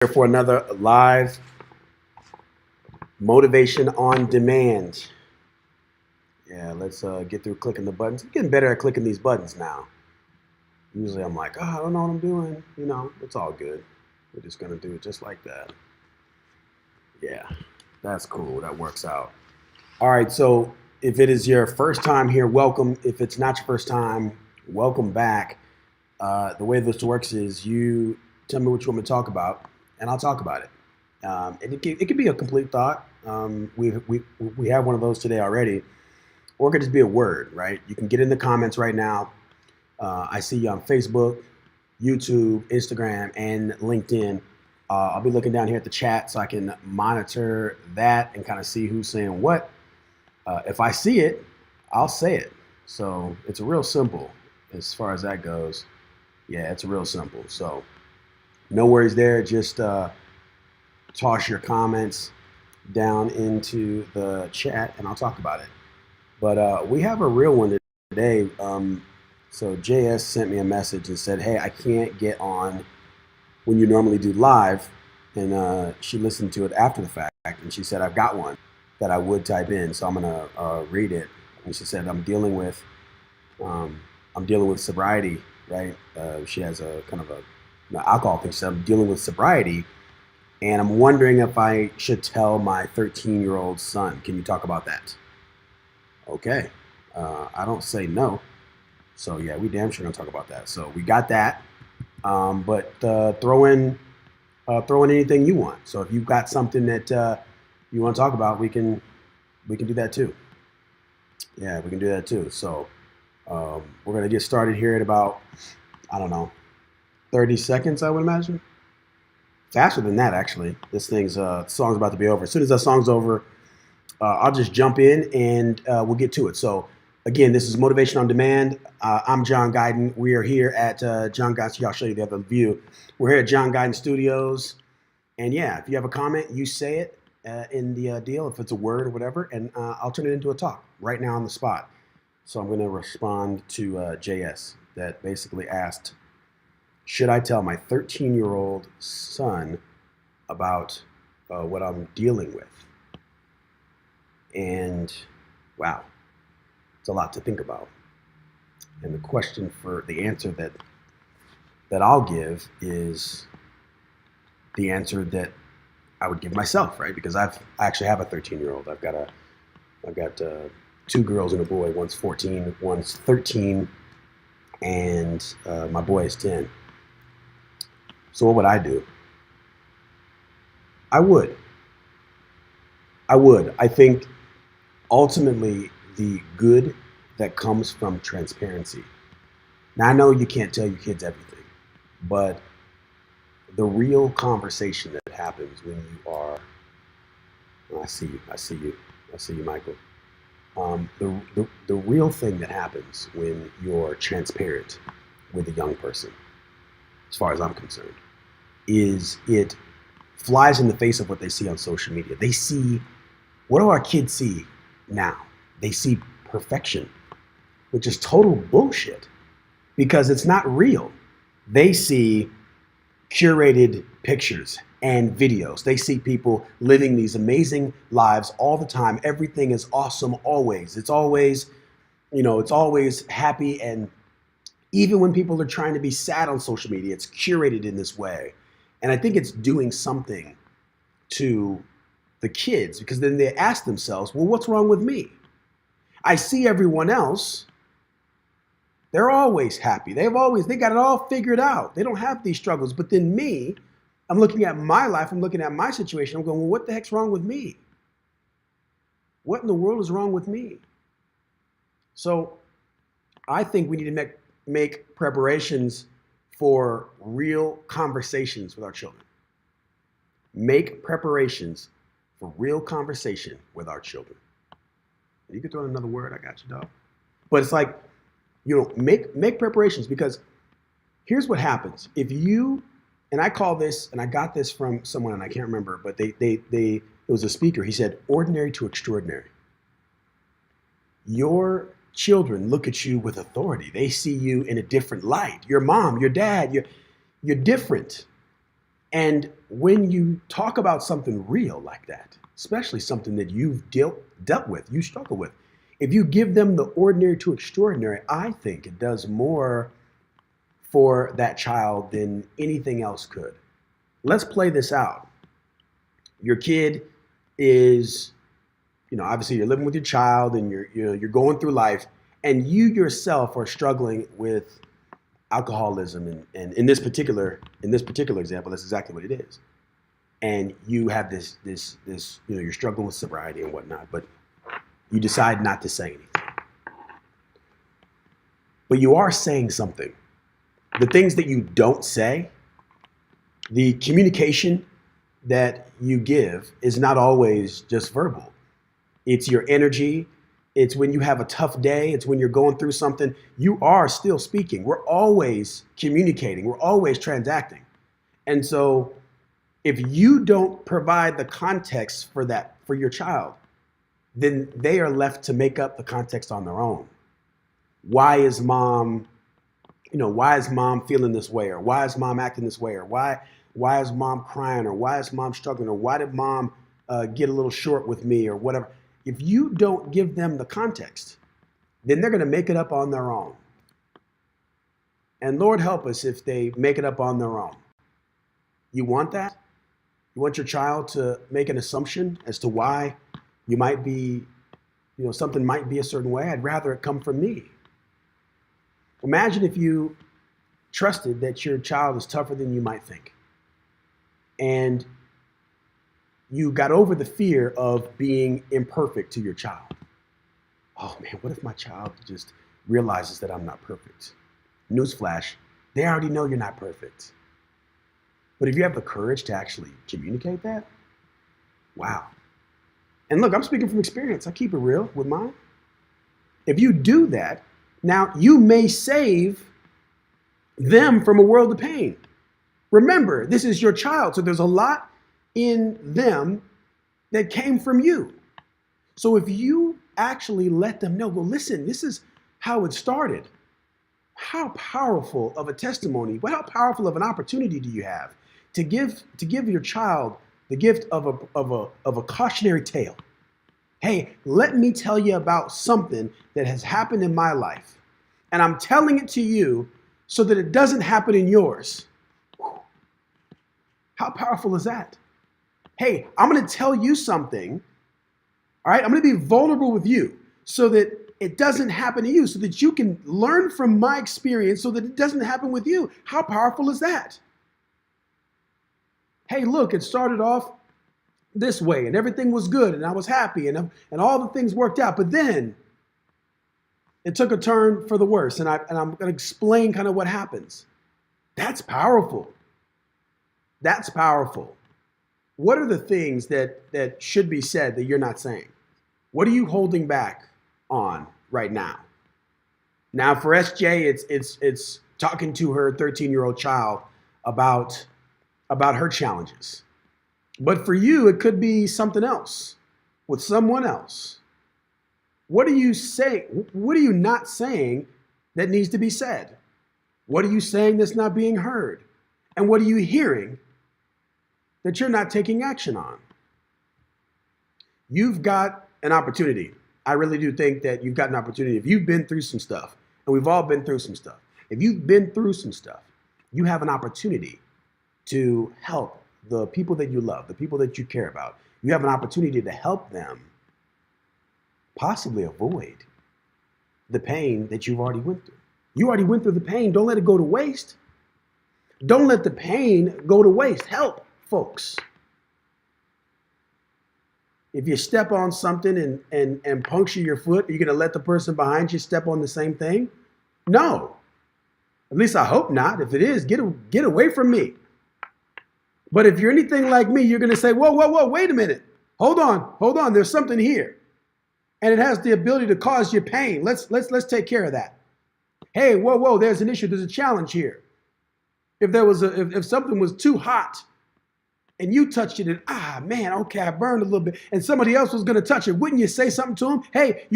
here for another live motivation on demand. Yeah, let's get through clicking the buttons. I'm getting better at clicking these buttons now. Usually I'm like, oh, I don't know what I'm doing. It's all good. We're just going to do it just like that. Yeah, that's cool. That works out. All right, so if it is your first time here, welcome. If it's not your first time, welcome back. The way this works is you tell me what you want me to talk about, and I'll talk about it. And it could be a complete thought. We have one of those today already, or it could just be a word, right? You can get in the comments right now. I see you on Facebook, YouTube, Instagram, and LinkedIn. I'll be looking down here at the chat so I can monitor that and kind of see who's saying what. If I see it, I'll say it. So it's real simple as far as that goes. Yeah, it's real simple. So no worries there. Just toss your comments down into the chat and I'll talk about it. But we have a real one today. So JS sent me a message and said, hey, I can't get on when you normally do live. And she listened to it after the fact. And she said, I've got one that I would type in. So I'm going to read it. And she said, I'm dealing with sobriety, right? She has a kind of an alcohol thing. She said, I'm dealing with sobriety. And I'm wondering if I should tell my 13-year-old son. Can you talk about that? Okay. I don't say no. So yeah, we damn sure gonna talk about that. So we got that. But throw in anything you want. So if you've got something that you want to talk about, we can do that too. Yeah, we can do that too. So we're gonna get started here at about, I don't know, 30 seconds, I would imagine. Faster than that, actually. This song's about to be over. As soon as that song's over, I'll just jump in and we'll get to it. So again, this is Motivation on Demand. I'm John Guyton. We are here at John Guyton. I'll show you the other view. We're here at John Guyton Studios. And yeah, if you have a comment, you say it in the deal, if it's a word or whatever, and I'll turn it into a talk right now on the spot. So I'm going to respond to JS that basically asked, should I tell my 13-year-old son about what I'm dealing with? And wow, it's a lot to think about. And the question for the answer that I'll give is the answer that I would give myself, right? Because I actually have a 13-year-old. I've got two girls and a boy. One's 14, one's 13, and my boy is 10. So what would I do? I would. I think ultimately the good that comes from transparency. Now I know you can't tell your kids everything, but the real conversation that happens when you are, I see you, Michael. The real thing that happens when you're transparent with a young person, as far as I'm concerned, is it flies in the face of what they see on social media. They see, what do our kids see now? They see perfection, which is total bullshit because it's not real. They see curated pictures and videos. They see people living these amazing lives all the time. Everything is awesome always. It's always happy. And even when people are trying to be sad on social media, it's curated in this way. And I think it's doing something to the kids because then they ask themselves, well, what's wrong with me? I see everyone else. They're always happy. They got it all figured out. They don't have these struggles. But then me, I'm looking at my life. I'm looking at my situation. I'm going, well, what the heck's wrong with me? What in the world is wrong with me? So I think we need to make preparations for real conversations with our children. Make preparations for real conversation with our children. You can throw in another word. I got you, dog. But it's like, make preparations because here's what happens. If you, and I call this, and I got this from someone, and I can't remember, but it was a speaker. He said, ordinary to extraordinary. Your children look at you with authority. They see you in a different light. Your mom, your dad, you're different. And when you talk about something real like that, especially something that you've dealt with, you struggle with, if you give them the ordinary to extraordinary, I think it does more for that child than anything else could. Let's play this out. Your kid is, obviously you're living with your child and you're going through life, and you yourself are struggling with alcoholism, and in this particular example, that's exactly what it is. And you have this you're struggling with sobriety and whatnot, but you decide not to say anything. But you are saying something. The things that you don't say, the communication that you give is not always just verbal. It's your energy. It's when you have a tough day. It's when you're going through something. You are still speaking. We're always communicating. We're always transacting. And so if you don't provide the context for that for your child, then they are left to make up the context on their own. Why is mom feeling this way? Or why is mom acting this way? Or why is mom crying? Or why is mom struggling? Or why did mom get a little short with me? Or whatever. If you don't give them the context, then they're going to make it up on their own. And Lord help us if they make it up on their own. You want that? You want your child to make an assumption as to why you might be, something might be a certain way? I'd rather it come from me. Imagine if you trusted that your child is tougher than you might think. And you got over the fear of being imperfect to your child. Oh man, what if my child just realizes that I'm not perfect? Newsflash, they already know you're not perfect. But if you have the courage to actually communicate that, wow. And look, I'm speaking from experience. I keep it real with mine. If you do that, now you may save them from a world of pain. Remember, this is your child, so there's a lot in them that came from you. So if you actually let them know, well, listen, this is how it started. How powerful of a testimony, how powerful of an opportunity do you have to give your child the gift of a cautionary tale? Hey, let me tell you about something that has happened in my life. And I'm telling it to you so that it doesn't happen in yours. Whew. How powerful is that? Hey, I'm going to tell you something. All right, I'm going to be vulnerable with you so that it doesn't happen to you, so that you can learn from my experience so that it doesn't happen with you. How powerful is that? Hey, look, it started off this way and everything was good and I was happy and all the things worked out. But then it took a turn for the worse. And I'm going to explain kind of what happens. That's powerful. That's powerful. What are the things that should be said that you're not saying? What are you holding back on right now? Now for SJ, it's talking to her 13-year-old child about her challenges. But for you, it could be something else with someone else. What are you saying? What are you not saying that needs to be said? What are you saying that's not being heard? And what are you hearing that you're not taking action on? You've got an opportunity. I really do think that you've got an opportunity. If you've been through some stuff, and we've all been through some stuff, if you've been through some stuff, you have an opportunity to help the people that you love, the people that you care about. You have an opportunity to help them possibly avoid the pain that you've already went through. You already went through the pain. Don't let it go to waste. Don't let the pain go to waste. Help folks. If you step on something and puncture your foot, are you going to let the person behind you step on the same thing? No. At least I hope not. If it is, get away from me. But if you're anything like me, you're going to say, whoa, wait a minute. Hold on. There's something here. And it has the ability to cause you pain. Let's take care of that. Hey, whoa, there's an issue. There's a challenge here. If something was too hot and you touched it and, man, okay, I burned a little bit, and somebody else was going to touch it, wouldn't you say something to them? Hey,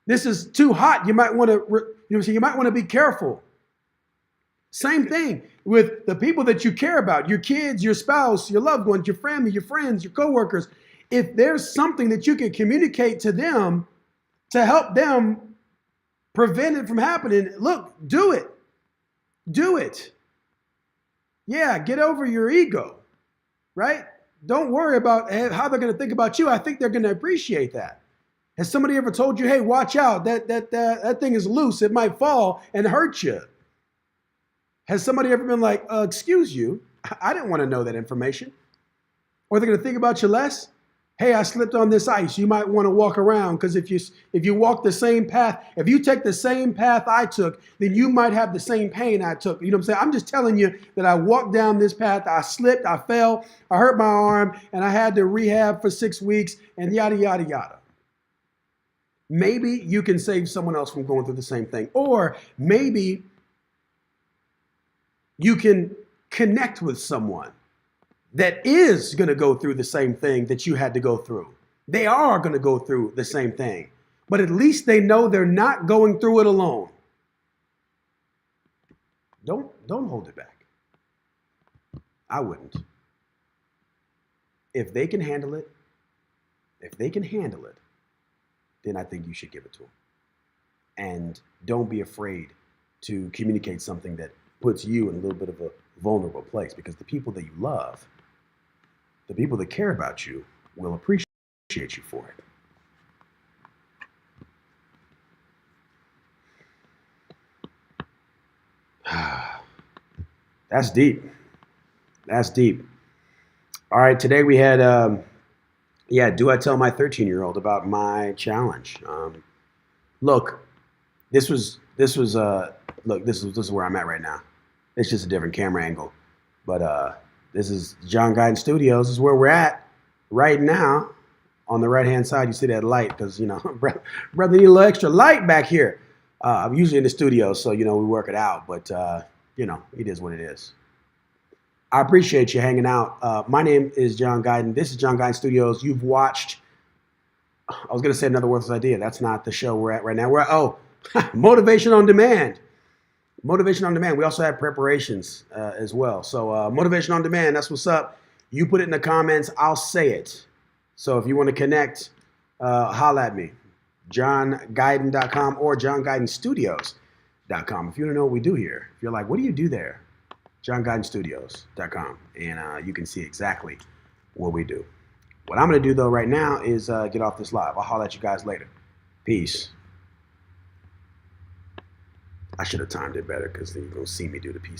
this is too hot. You might want to, you might want to be careful. Same thing. with the people that you care about, your kids, your spouse, your loved ones, your family, your friends, your coworkers, if there's something that you can communicate to them to help them prevent it from happening, look, do it. Do it. Yeah, get over your ego, right? Don't worry about how they're going to think about you. I think they're going to appreciate that. Has somebody ever told you, hey, watch out, that thing is loose, it might fall and hurt you? Has somebody ever been like, excuse you, I didn't want to know that information? Or they're going to think about you less? Hey, I slipped on this ice. You might want to walk around because if you walk the same path, if you take the same path I took, then you might have the same pain I took. You know what I'm saying? I'm just telling you that I walked down this path. I slipped, I fell, I hurt my arm, and I had to rehab for 6 weeks and yada, yada, yada. Maybe you can save someone else from going through the same thing. Or maybe you can connect with someone that is going to go through the same thing that you had to go through. They are going to go through the same thing, but at least they know they're not going through it alone. Don't hold it back. I wouldn't. If they can handle it, then I think you should give it to them. And don't be afraid to communicate something that puts you in a little bit of a vulnerable place, because the people that you love, the people that care about you, will appreciate you for it. That's deep. That's deep. All right, today we had, do I tell my 13-year-old about my challenge? Look, this is where I'm at right now. It's just a different camera angle, but this is John Guyton Studios. This is where we're at right now. On the right-hand side, you see that light because, brother need a little extra light back here. I'm usually in the studio, so, we work it out, but, it is what it is. I appreciate you hanging out. My name is John Guyton. This is John Guyton Studios. You've watched, I was going to say another worthless idea. That's not the show we're at right now. We're at, Motivation on Demand. Motivation on Demand. We also have preparations as well. So Motivation on Demand, that's what's up. You put it in the comments, I'll say it. So if you want to connect, holla at me. JohnGuyton.com or JohnGuytonStudios.com. If you want to know what we do here, if you're like, what do you do there? JohnGuytonStudios.com. And you can see exactly what we do. What I'm going to do, though, right now is get off this live. I'll holler at you guys later. Peace. I should have timed it better because then you're going to see me do the piece.